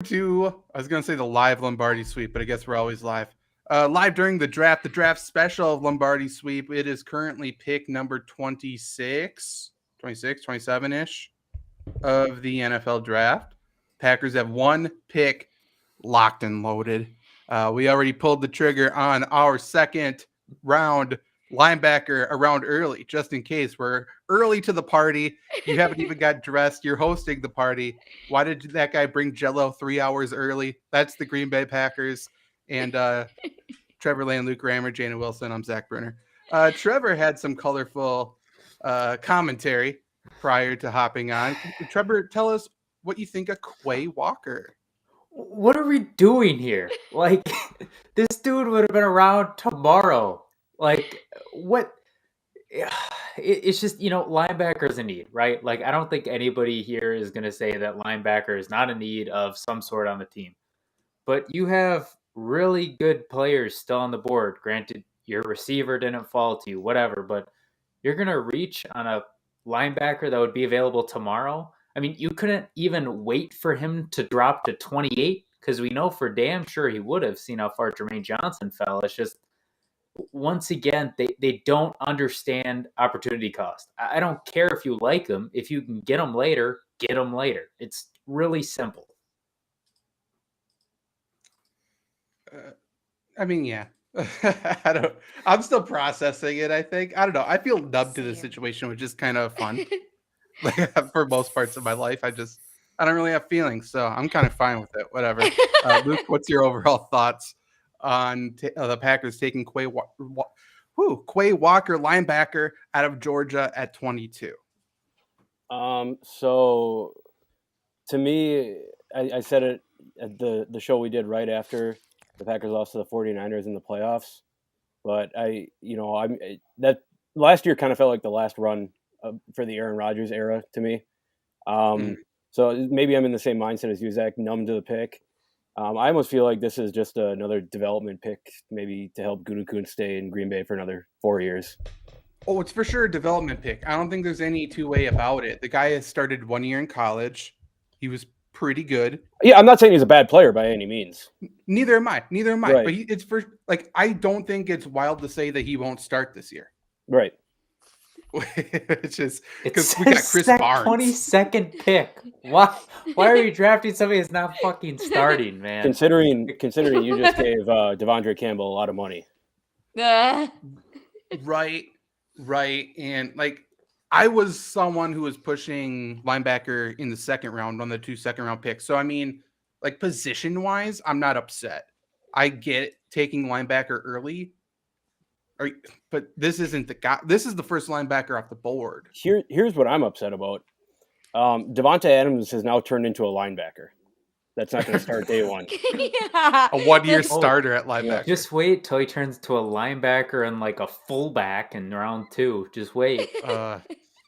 I was going to say the live Lombardi Sweep, but I guess we're always live. Live during the draft special of Lombardi Sweep. It is currently pick number 26, 27-ish of the NFL draft. Packers have one pick locked and loaded. We already pulled the trigger on our second round linebacker around early, just in case. We're early to the party. You haven't even got dressed. You're hosting the party. Why did that guy bring Jello 3 hours early? That's the Green Bay Packers. And Trevor Lane, Luke Rammer, Jana Wilson. I'm Zach Bruner. Trevor had some colorful commentary prior to hopping on. Trevor, tell us what you think of Quay Walker. What are we doing here? Like, this dude would have been around tomorrow. Like, what? It's just, linebacker is a need, right? Like, I don't think anybody here is going to say that linebacker is not a need of some sort on the team. But you have really good players still on the board. Granted, your receiver didn't fall to you, whatever, but you're going to reach on a linebacker that would be available tomorrow. I mean, you couldn't even wait for him to drop to 28 because we know for damn sure he would have seen how far Jermaine Johnson fell. It's just, once again, they don't understand opportunity cost. I don't care if you like them. If you can get them later, get them later. It's really simple. I mean, yeah. I'm still processing it, I think. I don't know. I feel numb to the situation, which is kind of fun. Like, for most parts of my life, I don't really have feelings, so I'm kind of fine with it. Whatever. Luke, what's your overall thoughts on the Packers taking Quay Walker linebacker out of Georgia at 22? So to me, I said it at the show we did right after the Packers lost to the 49ers in the playoffs. But that last year kind of felt like the last run for the Aaron Rodgers era to me. So maybe I'm in the same mindset as you, Zach, numb to the pick. I almost feel like this is just another development pick, maybe to help Gutekunst stay in Green Bay for another 4 years. Oh, it's for sure a development pick. I don't think there's any two-way about it. The guy has started 1 year in college. He was pretty good. Yeah, I'm not saying he's a bad player by any means. Neither am I. Right. But it's for I don't think it's wild to say that he won't start this year. Right. It's just because we got Chris Barnes. 22nd pick. Why are you drafting somebody that's not fucking starting, man? Considering you just gave Devondre Campbell a lot of money. Right. And I was someone who was pushing linebacker in the second round on the 2 second-round picks. So, I mean, position-wise, I'm not upset. I get taking linebacker early, but this isn't the guy. This is the first linebacker off the board. Here's what I'm upset about. Devontae Adams has now turned into a linebacker. That's not going to start day one. Yeah. A 1 year starter at linebacker. Just wait till he turns to a linebacker and a fullback in round 2. Just wait.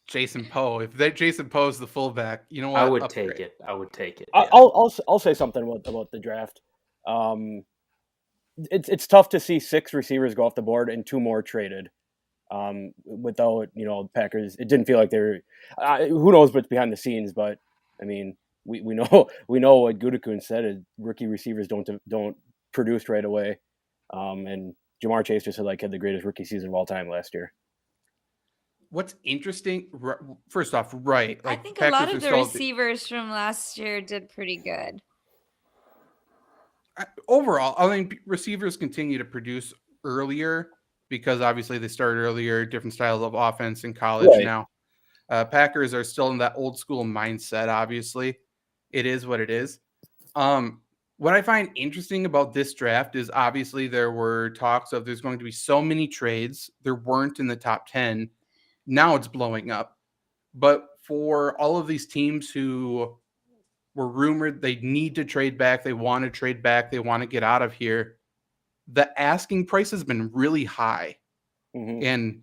Jason Poe. If Jason Poe's the fullback, you know what? I would take it. Yeah. I'll say something about the draft. It's tough to see 6 receivers go off the board and 2 more traded. Without Packers, it didn't feel like they were. Who knows what's behind the scenes? But I mean, we know what Gutekunst said. Rookie receivers don't produce right away. And Jamar Chase just had the greatest rookie season of all time last year. What's interesting, first off, right? I think a lot of the receivers from last year did pretty good. Overall, I think receivers continue to produce earlier because obviously they started earlier, different styles of offense in college now. Packers are still in that old school mindset, obviously. It is what it is. What I find interesting about this draft is obviously there were talks of there's going to be so many trades. There weren't in the top 10. Now it's blowing up. But for all of these teams who were rumored they need to trade back, they want to trade back, they want to get out of here, the asking price has been really high. Mm-hmm. And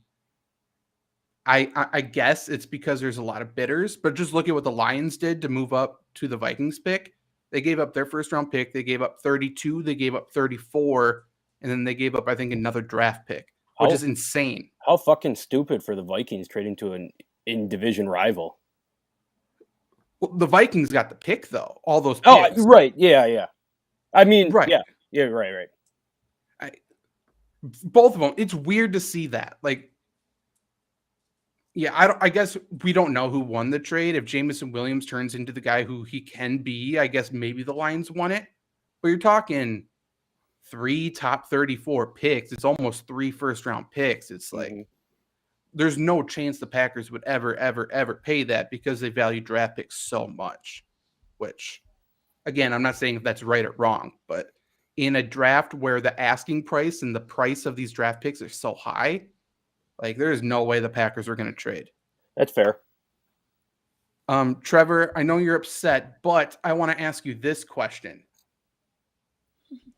I guess it's because there's a lot of bidders, but just look at what the Lions did to move up to the Vikings pick. They gave up their first round pick. They gave up 32. They gave up 34. And then they gave up, I think, another draft pick, which is insane. How fucking stupid for the Vikings trading to an in-division rival. Well, the Vikings got the pick though. All those Oh, picks. right. Yeah. I mean, Right. Yeah, right. Both of them. It's weird to see that. Like, yeah, I guess we don't know who won the trade. If Jameson Williams turns into the guy who he can be, I guess maybe the Lions won it. But you're talking 3 top 34 picks. It's almost 3 first-round picks. It's like there's no chance the Packers would ever pay that because they value draft picks so much. Which, again, I'm not saying if that's right or wrong, but in a draft where the asking price and the price of these draft picks are so high, like there is no way the Packers are going to trade. That's fair. Trevor, I know you're upset, but I want to ask you this question.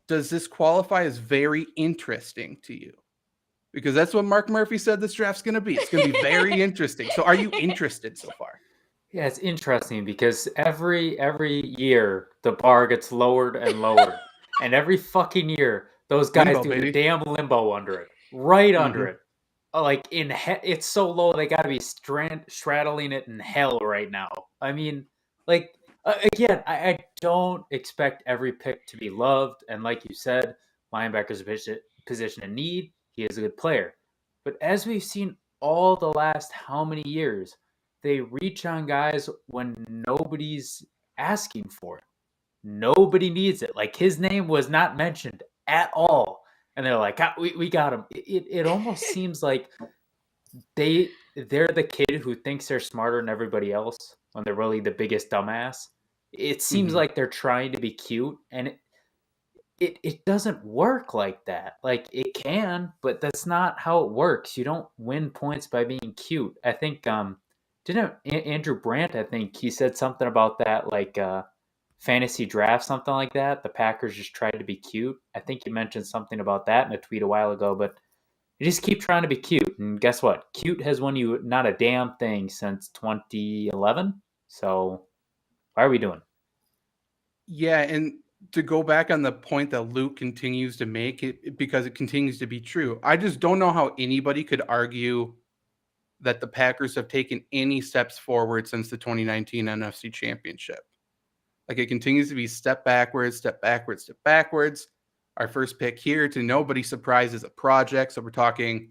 Does this qualify as very interesting to you? Because that's what Mark Murphy said this draft's going to be. It's going to be very interesting. So are you interested so far? Yeah, it's interesting because every year the bar gets lowered and lowered. And every fucking year those guys Limbo, do baby. the damn limbo under it. Right under it. Like it's so low they got to be straddling it in hell right now. I mean, like again, I don't expect every pick to be loved, and like you said, linebacker's a position in need. He is a good player, but as we've seen all the last how many years, they reach on guys when nobody's asking for it. Nobody needs it. Like his name was not mentioned at all. And they're like, we got him. It almost seems like they're the kid who thinks they're smarter than everybody else when they're really the biggest dumbass. It seems like they're trying to be cute, and it doesn't work like that. Like it can, but that's not how it works. You don't win points by being cute. I think didn't Andrew Brandt, I think he said something about that, like fantasy draft, something like that. The Packers just tried to be cute. I think you mentioned something about that in a tweet a while ago, but you just keep trying to be cute. And guess what? Cute has won you not a damn thing since 2011. So why are we doing? Yeah, and to go back on the point that Luke continues to make it because it continues to be true. I just don't know how anybody could argue that the Packers have taken any steps forward since the 2019 NFC Championship. Like it continues to be step backwards, step backwards, step backwards. Our first pick here, to nobody's surprise, is a project. So we're talking,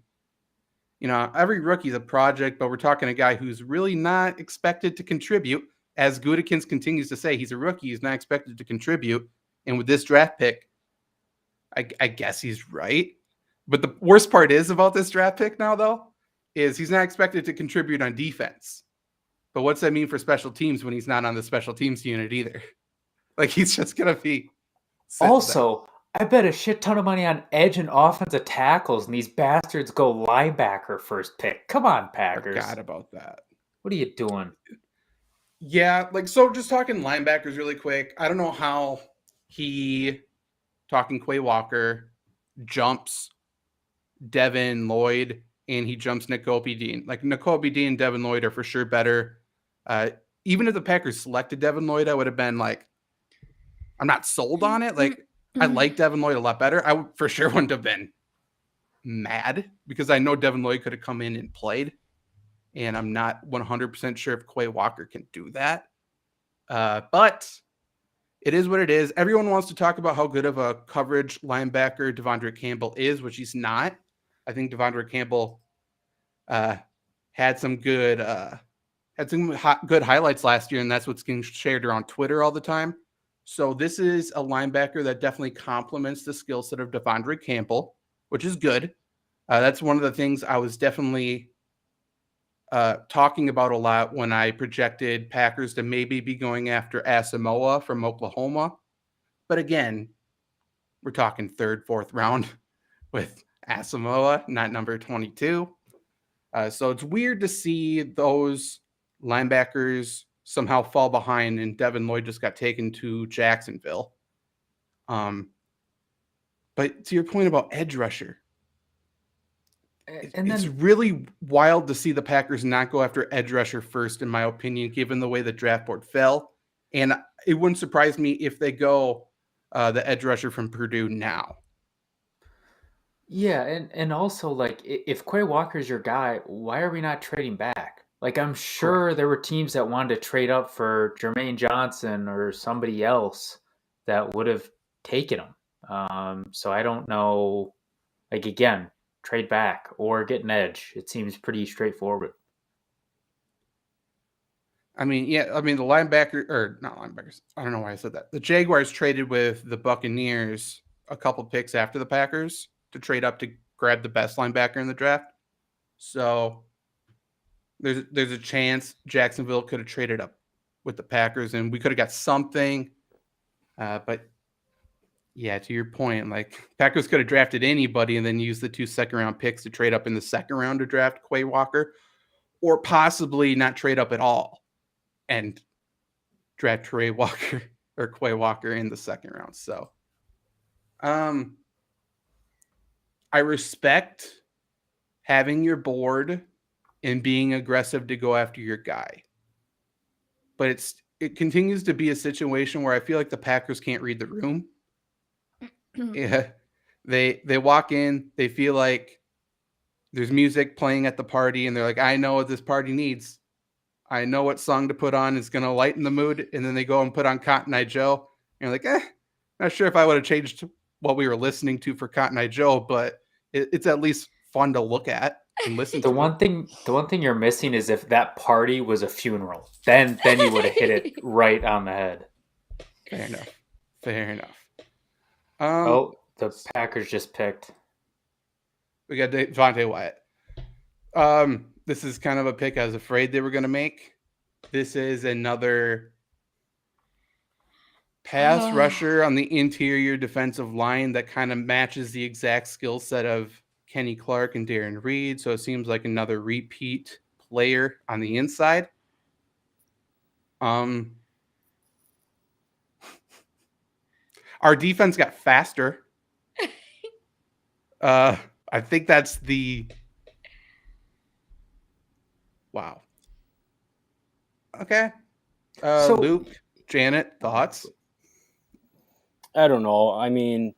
every rookie's a project, but we're talking a guy who's really not expected to contribute. As Gutekunst continues to say, he's a rookie. He's not expected to contribute. And with this draft pick, I guess he's right. But the worst part is about this draft pick now, though, is he's not expected to contribute on defense. But what's that mean for special teams when he's not on the special teams unit either? Like he's just going to be. Also, I bet a shit ton of money on edge and offensive tackles, and these bastards go linebacker first pick. Come on, Packers. Forgot about that. What are you doing? Yeah, so just talking linebackers really quick. I don't know how talking Quay Walker, jumps Devin Lloyd, and he jumps Nakobe Dean. Like Nakobe Dean and Devin Lloyd are for sure better. Even if the Packers selected Devin Lloyd, I would have been like, I'm not sold on it. Like, I like Devin Lloyd a lot better. I for sure wouldn't have been mad because I know Devin Lloyd could have come in and played. And I'm not 100% sure if Quay Walker can do that. But it is what it is. Everyone wants to talk about how good of a coverage linebacker Devondre Campbell is, which he's not. I think Devondre Campbell had some good good highlights last year, and that's what's getting shared around Twitter all the time. So this is a linebacker that definitely complements the skill set of Devondre Campbell, which is good. That's one of the things I was definitely talking about a lot when I projected Packers to maybe be going after Asamoah from Oklahoma. But again, we're talking third, fourth round with Asamoah, not number 22. So it's weird to see those linebackers somehow fall behind, and Devin Lloyd just got taken to Jacksonville. But to your point about edge rusher, it's really wild to see the Packers not go after edge rusher first, in my opinion, given the way the draft board fell. And it wouldn't surprise me if they go the edge rusher from Purdue now. Yeah, and also, like, if Quay Walker's your guy, why are we not trading back? Like, I'm sure there were teams that wanted to trade up for Jermaine Johnson or somebody else that would have taken him. So I don't know. Like, again, trade back or get an edge. It seems pretty straightforward. I mean, yeah, I mean, the linebacker, or not linebackers, I don't know why I said that. The Jaguars traded with the Buccaneers a couple picks after the Packers to trade up to grab the best linebacker in the draft. So there's a chance Jacksonville could have traded up with the Packers and we could have got something. But yeah, to your point, like Packers could have drafted anybody and then used the 2 second-round picks to trade up in the second round to draft Quay Walker, or possibly not trade up at all and draft Quay Walker or Quay Walker in the second round. So, I respect having your board and being aggressive to go after your guy, but it continues to be a situation where I feel like the Packers can't read the room. Yeah, they walk in, they feel like there's music playing at the party, and they're like, I know what this party needs. I know what song to put on is going to lighten the mood. And then they go and put on Cotton Eye Joe. And you're like, not sure if I would have changed what we were listening to for Cotton Eye Joe, but it's at least fun to look at and listen to. The one thing you're missing is if that party was a funeral, then you would have hit it right on the head. Fair enough. The Packers just picked. We got Devontae Wyatt. This is kind of a pick I was afraid they were going to make. This is another pass rusher on the interior defensive line that kind of matches the exact skill set of Kenny Clark and Darren Reed. So it seems like another repeat player on the inside. Our defense got faster. I think that's the... Wow. Okay. So, Luke, Janet, thoughts? I don't know. I mean,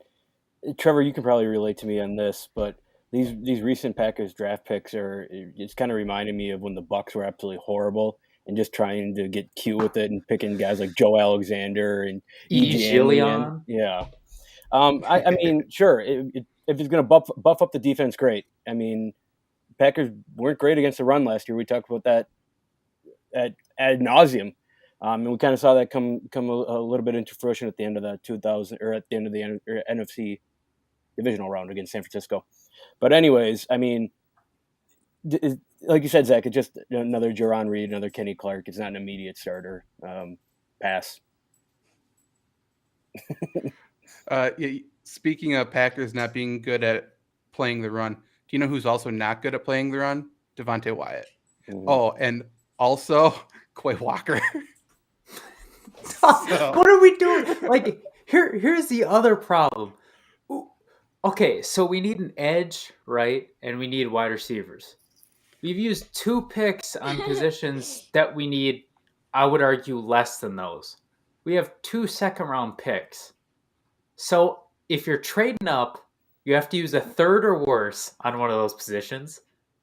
Trevor, you can probably relate to me on this, but these recent Packers draft picks it's kind of reminding me of when the Bucks were absolutely horrible and just trying to get cute with it and picking guys like Joe Alexander and Ejilion. Yeah. I mean, sure. If it's going to buff up the defense, great. I mean, Packers weren't great against the run last year. We talked about that ad nauseum. And we kind of saw that come a little bit into fruition at the end of the 2000 or at the end of the NFC divisional round against San Francisco. But anyways, I mean, like you said, Zach, it's just another Jerron Reed, another Kenny Clark. It's not an immediate starter. Pass. Speaking of Packers not being good at playing the run, do you know who's also not good at playing the run? Devontae Wyatt. Mm-hmm. Oh, and also Quay Walker. What are we doing? Like, here's the other problem. Okay, so we need an edge, right? And we need wide receivers. We've used 2 picks on positions that we need, I would argue, less than those. We have 2 second-round picks. So if you're trading up, you have to use a third or worse on one of those positions.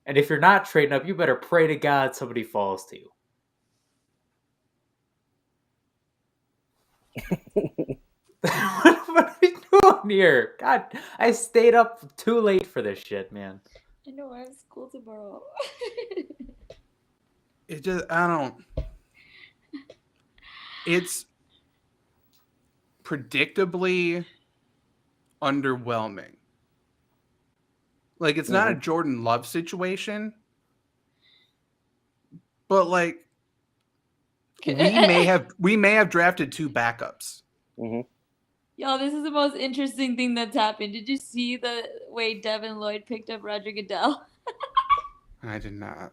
And if you're not trading up, you better pray to God somebody falls to you. What are we doing here? God, I stayed up too late for this shit, man. I know, I have school tomorrow. It's predictably underwhelming. Like, it's not a Jordan Love situation, but like we may have drafted 2 backups. Mm-hmm. Y'all, this is the most interesting thing that's happened. Did you see the way Devin Lloyd picked up Roger Goodell? I did not.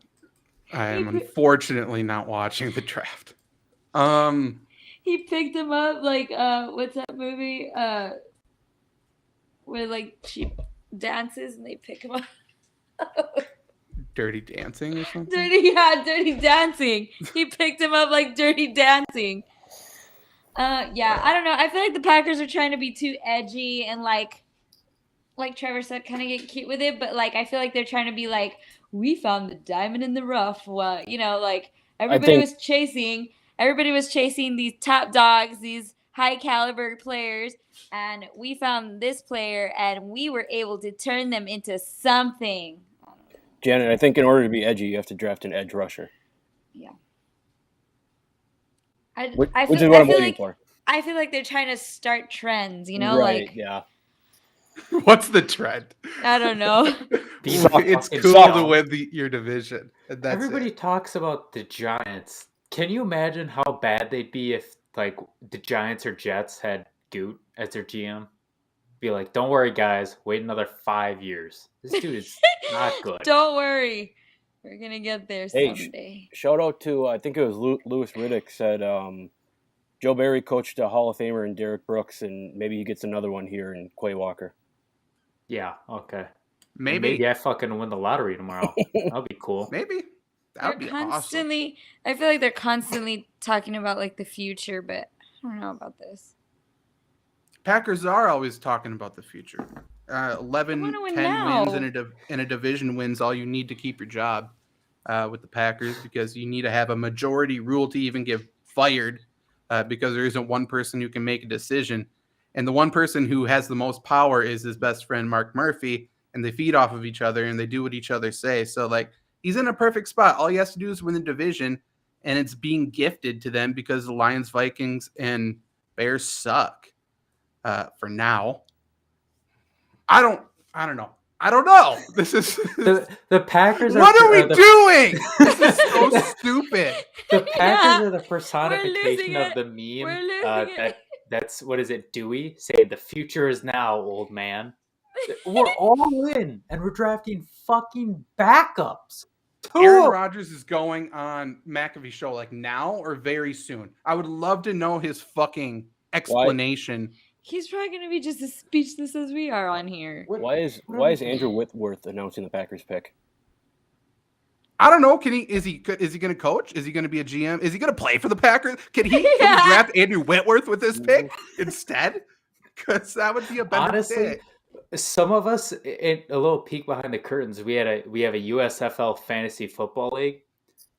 I am unfortunately not watching the draft. He picked him up like what's that movie? Where like she dances and they pick him up. Dirty Dancing or something? Dirty Dancing. He picked him up like Dirty Dancing. Yeah, I don't know. I feel like the Packers are trying to be too edgy and like like Trevor said, kind of get cute with it, but like I feel like they're trying to be like, we found the diamond in the rough. Well, like everybody was chasing these top dogs, these high caliber players, and we found this player and we were able to turn them into something. Janet, I think in order to be edgy, you have to draft an edge rusher. Yeah. Which is what I'm waiting for. I feel like they're trying to start trends, Right, yeah. What's the trend? I don't know. It's cool to win your division. Everybody talks about the Giants. Can you imagine how bad they'd be if like the Giants or Jets had Goot as their GM? Be like, don't worry, guys. Wait another 5 years. This dude is not good. Don't worry. We're going to get there someday. Shout out to, I think it was Louis Riddick said, Joe Barry coached a Hall of Famer in Derek Brooks, and maybe he gets another one here in Quay Walker. Yeah, okay. Maybe I fucking win the lottery tomorrow. That'll be cool. Maybe. That would be awesome. I feel like they're constantly talking about like the future, but I don't know about this. Packers are always talking about the future. 11, 10 wins in a division wins all you need to keep your job with the Packers, because you need to have a majority rule to even get fired, because there isn't one person who can make a decision. And the one person who has the most power is his best friend, Mark Murphy, and they feed off of each other and they do what each other say. So, like, he's in a perfect spot. All he has to do is win the division, and it's being gifted to them because the Lions, Vikings, and Bears suck for now. I don't know. This is the Packers. What are we doing? This is so stupid. The Packers are the personification of the meme. That's what is it? Dewey say the future is now, old man. We're all in, and we're drafting fucking backups. Aaron Rodgers is going on McAfee's show like now or very soon. I would love to know his fucking explanation. He's probably going to be just as speechless as we are on here. Why is Andrew Whitworth announcing the Packers pick? I don't know. Is he going to coach? Is he going to be a GM? Is he going to play for the Packers? Can he draft Andrew Whitworth with this pick instead? Because that would be a better Honestly, some of us, a little peek behind the curtains, we have a USFL fantasy football league.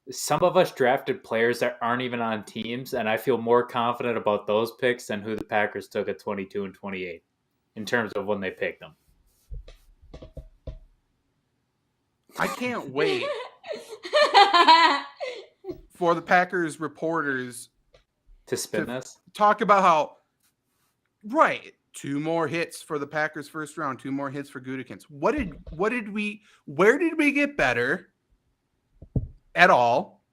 Some of us drafted players that aren't even on teams, and I feel more confident about those picks than who the Packers took at 22 and 28 in terms of when they picked them. I can't wait for the Packers reporters to spin this. Talk about how, 2 more hits for the Packers first round, 2 more hits for Gutekunst. Where did we get better at all?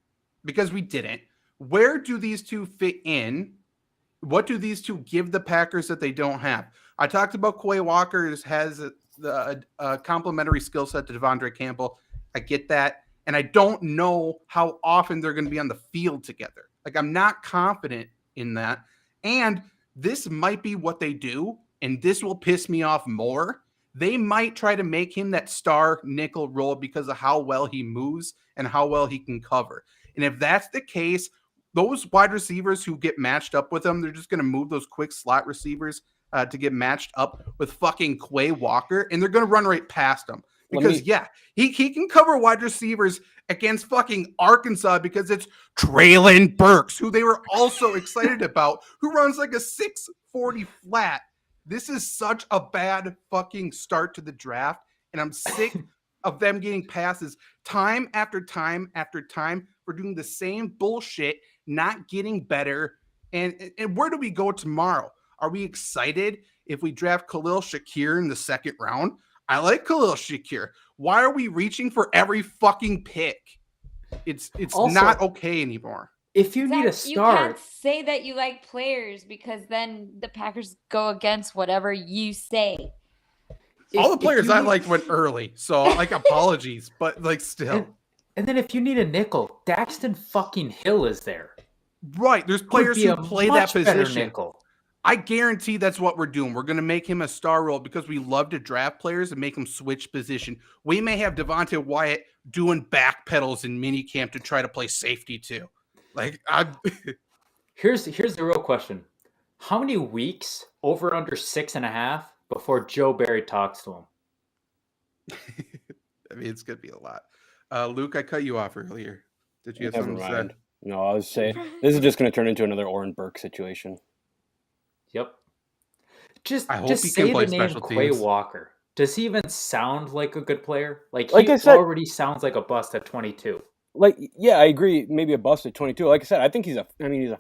Because we didn't. Where do these two fit in? What do these two give the Packers that they don't have? I talked about Quay Walker has a complementary skill set to Devondre Campbell. I get that. And I don't know how often they're going to be on the field together. Like, I'm not confident in that. And this might be what they do, and this will piss me off more. They might try to make him that star nickel role because of how well he moves and how well he can cover. And if that's the case, those wide receivers who get matched up with him, they're just going to move those quick slot receivers to get matched up with fucking Quay Walker, and they're going to run right past him. Because, he can cover wide receivers against fucking Arkansas because it's Traylon Burks, who they were also excited about, who runs like a 6.40 flat. This is such a bad fucking start to the draft, and I'm sick of them getting passes time after time after time for doing the same bullshit, not getting better. And where do we go tomorrow? Are we excited if we draft Khalil Shakir in the 2nd round? I like Khalil Shakir. Why are we reaching for every fucking pick? It's also not okay anymore. If you need a start, you can't say that you like players because then the Packers go against whatever you say. All the players I liked went early, so like apologies, but like still. And then if you need a nickel, Daxton fucking Hill is there. Right, there's players who play that position. I guarantee that's what we're doing. We're going to make him a star role because we love to draft players and make them switch position. We may have Devontae Wyatt doing back pedals in minicamp to try to play safety too. Like, here's the real question: how many weeks over under 6.5 before Joe Barry talks to him. I mean, it's going to be a lot. Luke, I cut you off earlier. Did you have Never something to mind. say? No, I was saying this is just going to turn into another Oren Burke situation. Yep. Just I hope he say can play the name special Quay teams. Walker. Does he even sound like a good player? Like Like he I said- already sounds like a bust at 22. Like, yeah, I agree. Maybe a bust at 22. Like I said, I think he's a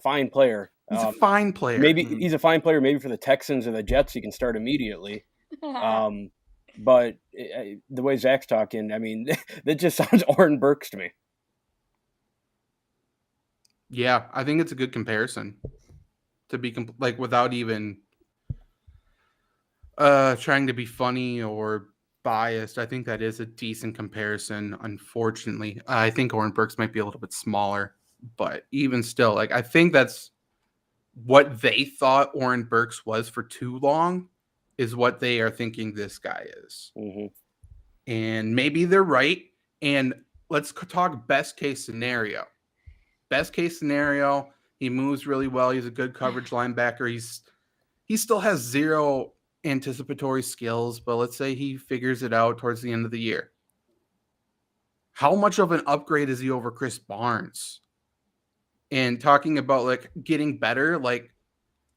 fine player. He's a fine player. Maybe he's a fine player. Maybe for the Texans or the Jets, he can start immediately. But the way Zach's talking, I mean, that just sounds Oren Burks to me. Yeah, I think it's a good comparison. To be like without even trying to be funny or biased, I think that is a decent comparison. Unfortunately, I think Oren Burks might be a little bit smaller, but even still, like I think that's what they thought Oren Burks was for too long is what they are thinking this guy is. Mm-hmm. And maybe they're right. And let's talk best case scenario. Best case scenario, he moves really well. He's a good coverage linebacker. He still has zero anticipatory skills, but let's say he figures it out towards the end of the year. How much of an upgrade is he over Chris Barnes? And talking about like getting better, like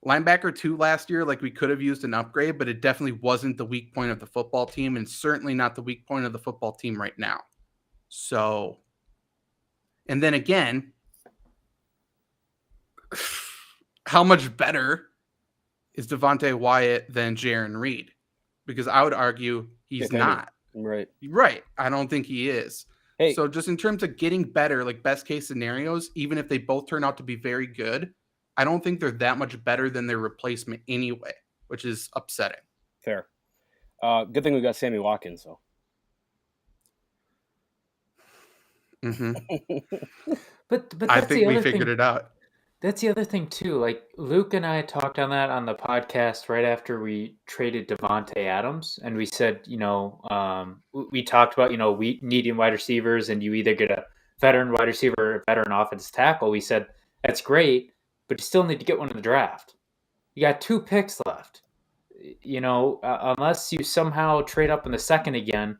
linebacker 2 last year, like we could have used an upgrade, but it definitely wasn't the weak point of the football team and certainly not the weak point of the football team right now. So, and then again, how much better is Devontae Wyatt than Jaron Reed? Because I would argue he's not. Right. Right. I don't think he is. Hey. So just in terms of getting better, like best case scenarios, even if they both turn out to be very good, I don't think they're that much better than their replacement anyway, which is upsetting. Fair. Good thing we got Sammy Watkins, though. Mm-hmm. But I that's think the we other figured thing. it out. That's the other thing too. Like Luke and I talked on that on the podcast right after we traded Devontae Adams, and we said, we talked about we needing wide receivers, and you either get a veteran wide receiver or a veteran offensive tackle. We said that's great, but you still need to get one in the draft. You got 2 picks left. Unless you somehow trade up in the second again,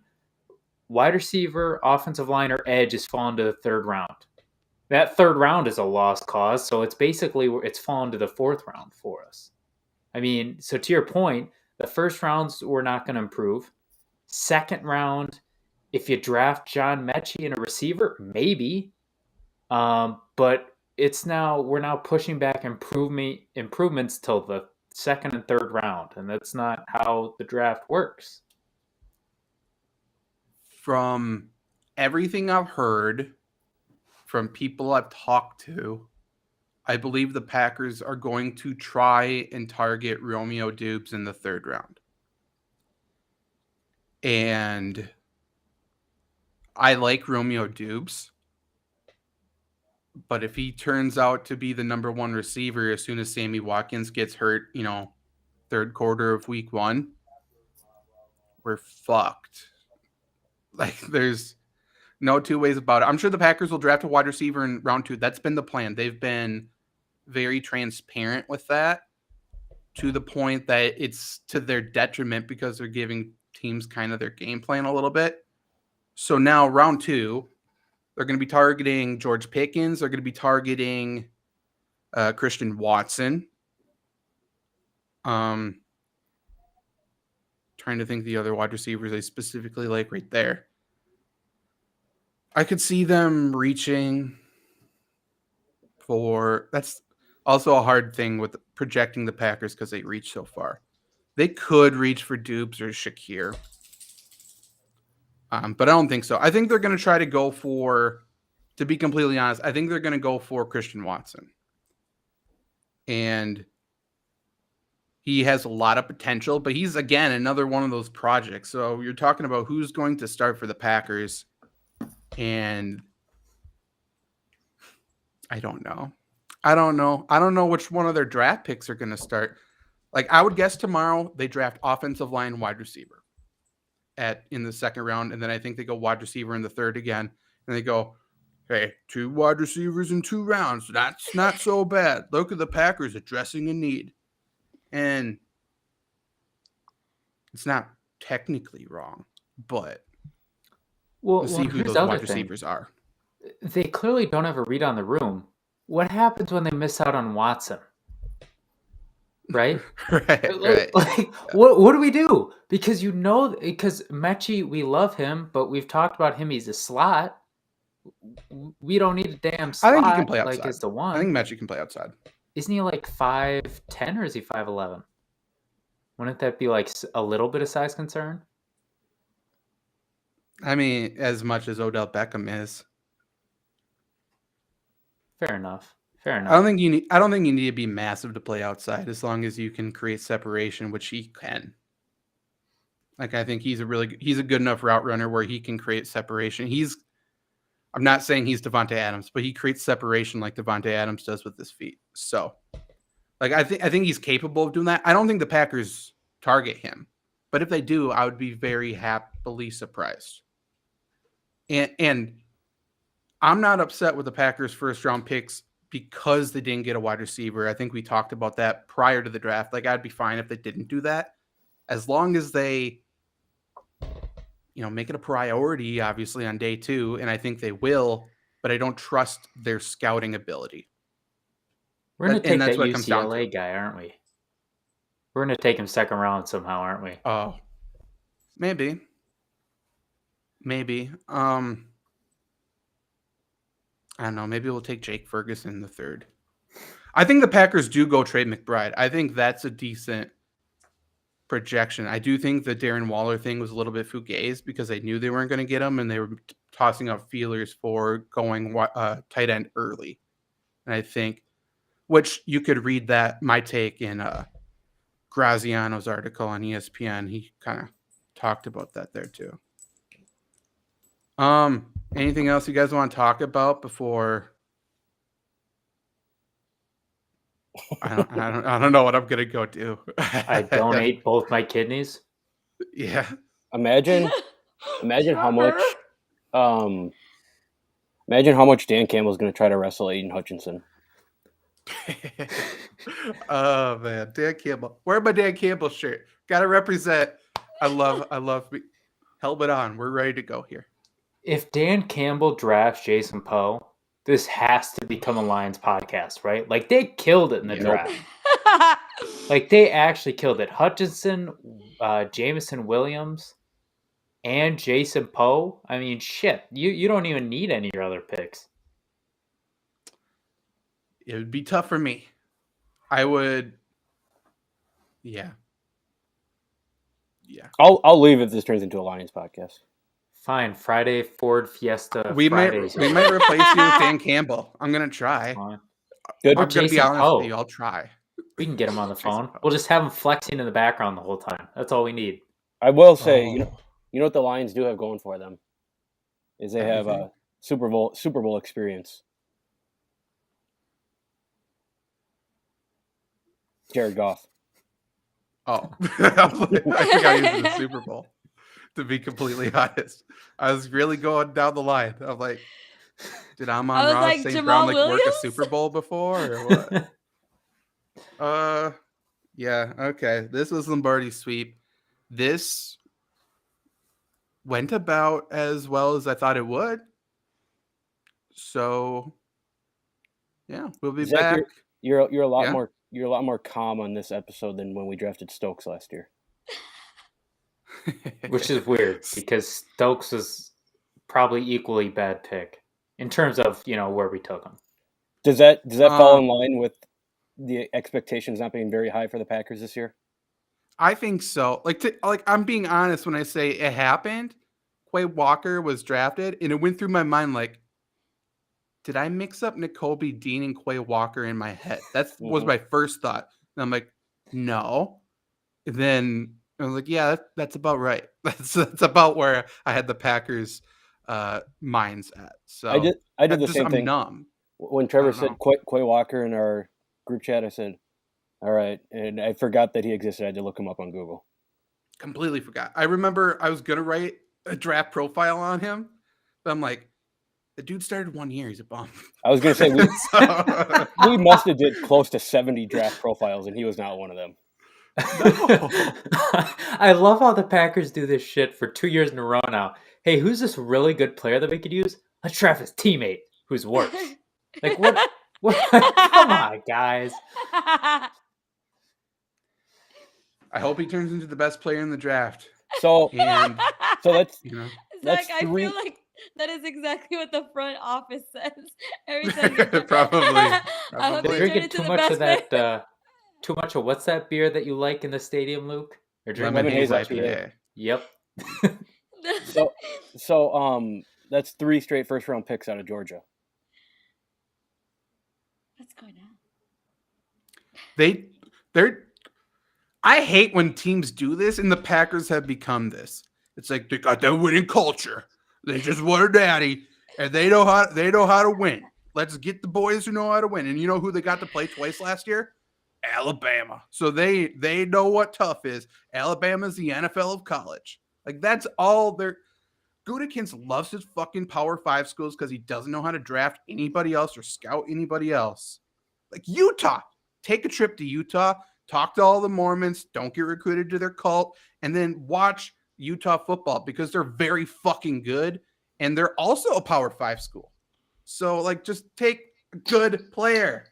wide receiver, offensive line, or edge is falling to the 3rd round. That 3rd round is a lost cause, so it's fallen to the 4th round for us. I mean, so to your point, the first rounds we're not going to improve. Second round, if you draft John Mechie and a receiver, maybe. But we're now pushing back improvements till the 2nd and 3rd round, and that's not how the draft works. From everything I've heard, from people I've talked to, I believe the Packers are going to try and target Romeo Doubs in the 3rd round. And I like Romeo Doubs, but if he turns out to be the number 1 receiver as soon as Sammy Watkins gets hurt, 3rd quarter of week 1, we're fucked. Like, there's no 2 ways about it. I'm sure the Packers will draft a wide receiver in round 2. That's been the plan. They've been very transparent with that to the point that it's to their detriment because they're giving teams kind of their game plan a little bit. So now round 2, they're going to be targeting George Pickens. They're going to be targeting Christian Watson. Trying to think the other wide receivers I specifically like right there. I could see them reaching for... That's also a hard thing with projecting the Packers because they reach so far. They could reach for Doubs or Shakir. But I don't think so. I think they're going to try to go for, to be completely honest, I think they're going to go for Christian Watson. And he has a lot of potential, but he's, again, another one of those projects. So you're talking about who's going to start for the Packers. And I don't know. I don't know which one of their draft picks are going to start. Like, I would guess tomorrow they draft offensive line wide receiver in the 2nd round. And then I think they go wide receiver in the 3rd again. And they go, hey, 2 wide receivers in 2 rounds. That's not so bad. Look at the Packers addressing a need. And It's not technically wrong, but Well, we'll see who here's those the other wide thing. receivers are. They clearly don't have a read on the room. What happens when they miss out on Watson? Right? right. Like, what do we do? Because because Mechie, we love him, but we've talked about him. He's a slot. We don't need a damn slot. I think he can play outside. Like, as the one. I think Mechie can play outside. Isn't he like 5'10" or is he 5'11"? Wouldn't that be like a little bit of size concern? I mean, as much as Odell Beckham is. Fair enough. Fair enough. I don't think you need to be massive to play outside, as long as you can create separation, which he can. Like, I think he's a good enough route runner where he can create separation. I'm not saying he's Devontae Adams, but he creates separation like Devontae Adams does with his feet. So, like, I think he's capable of doing that. I don't think the Packers target him, but if they do, I would be very happily surprised. And I'm not upset with the Packers' first round picks because they didn't get a wide receiver. I think we talked about that prior to the draft. Like, I'd be fine if they didn't do that, as long as they, make it a priority, obviously, on day 2. And I think they will, but I don't trust their scouting ability. We're going to take that what it comes down to. UCLA guy, aren't we? We're going to take him second round somehow, aren't we? Oh, maybe. I don't know. Maybe we'll take Jake Ferguson in the 3rd. I think the Packers do go trade McBride. I think that's a decent projection. I do think the Darren Waller thing was a little bit fugazi because they knew they weren't going to get him, and they were tossing out feelers for going tight end early. And I think, which you could read my take in Graziano's article on ESPN. He kind of talked about that there too. Anything else you guys want to talk about before? I don't know what I'm gonna go do. I donate both my kidneys. Yeah. Imagine how much. Imagine how much Dan Campbell's going to try to wrestle Aiden Hutchinson. Oh man, Dan Campbell. Wear my Dan Campbell shirt. Got to represent. I love. Helmet on. We're ready to go here. If Dan Campbell drafts Jason Poe, this has to become a Lions podcast, right? Like, they killed it in the draft. Like, they actually killed it. Hutchinson, Jameson Williams, and Jason Poe. I mean, shit. You don't even need any of your other picks. It would be tough for me. I would. Yeah. I'll leave if this turns into a Lions podcast. Fine. Friday Ford Fiesta. We might replace you with Dan Campbell. I'm gonna try. Good. I'm gonna be honest with you. I'll try. We can get him on the phone. We'll just have him flexing in the background the whole time. That's all we need. I will say, you know what the Lions do have going for them is they have a Super Bowl experience. Jared Goff. Oh, I think I used the Super Bowl. To be completely honest, I was really going down the line. I'm like, did Amon Ross St. Brown work a Super Bowl before or what? Yeah, okay. This was Lombardi Sweep. This went about as well as I thought it would. So, yeah, we'll be back. You're a lot more calm on this episode than when we drafted Stokes last year. Which is weird because Stokes was probably equally bad pick in terms of, where we took him. Does that fall in line with the expectations not being very high for the Packers this year? I think so. Like I'm being honest when I say it happened. Quay Walker was drafted, and it went through my mind like, did I mix up Nakobe Dean and Quay Walker in my head? That was my first thought. And I'm like, no. And then I was like, yeah, that's about right. That's about where I had the Packers minds at. So I did the same thing. I'm numb. When Trevor said Quay Walker in our group chat, I said, all right. And I forgot that he existed. I had to look him up on Google. Completely forgot. I remember I was going to write a draft profile on him, but I'm like, the dude started 1 year. He's a bum. I was going to say, we must have did close to 70 draft profiles, and he was not one of them. I love how the Packers do this shit for 2 years in a row now. Hey, who's this really good player that we could use? Let's draft his teammate, who's worse. Like what? Come on, guys. I hope he turns into the best player in the draft. So And that's Zach, that's I three. feel like that is exactly what the front office says every time. You Probably. I hope Probably. they They're turn drinking into too the much best of that. Too much of what's that beer that you like in the stadium, Luke? They're drinking Lemon haze haze IPA. Yep. So that's 3 straight first round picks out of Georgia. What's going on? They're I hate when teams do this, and the Packers have become this. It's like they got that winning culture. They just want a daddy, and they know how to win. Let's get the boys who know how to win. And you know who they got to play twice last year? Alabama. So they know what tough is. Alabama's the NFL of college. Like that's all they're. Gutekunst loves his fucking Power 5 schools because he doesn't know how to draft anybody else or scout anybody else. Like Utah, take a trip to Utah, talk to all the Mormons, don't get recruited to their cult, and then watch Utah football because they're very fucking good and they're also a Power 5 school. So like just take a good player.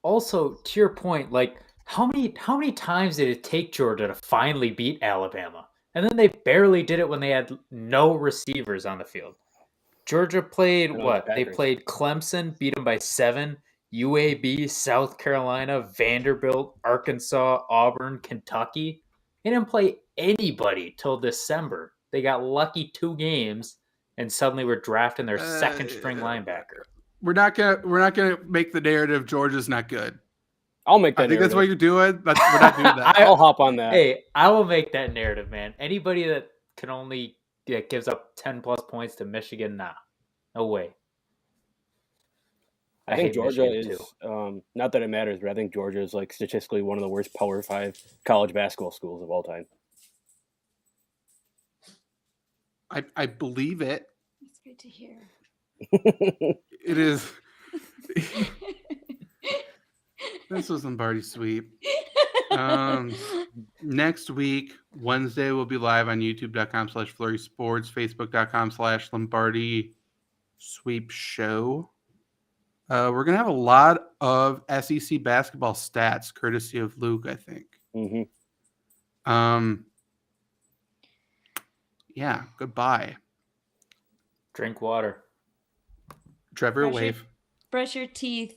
Also, to your point, like how many times did it take Georgia to finally beat Alabama? And then they barely did it when they had no receivers on the field. Georgia played what? They Packers. played Clemson, beat them by 7. UAB, South Carolina, Vanderbilt, Arkansas, Auburn, Kentucky. They didn't play anybody till December. They got lucky 2 games and suddenly were drafting their second string linebacker. We're not gonna make the narrative Georgia's not good. I'll make that. I think narrative. that's what you're doing. We're not doing that. I'll hop on that. Hey, I will make that narrative, man. Anybody that can only gives up 10 plus points to Michigan, nah. No way. I think hate Georgia Michigan, is not that it matters, but I think Georgia is like statistically one of the worst Power 5 college basketball schools of all time. I believe it. That's good to hear. It is. This was Lombardi Sweep. Next week, Wednesday, we'll be live on youtube.com/Flurry Sports, facebook.com/Lombardi Sweep Show. We're going to have a lot of SEC basketball stats, courtesy of Luke, I think. Mm-hmm. Yeah, goodbye. Drink water. Trevor, wave. Brush your teeth.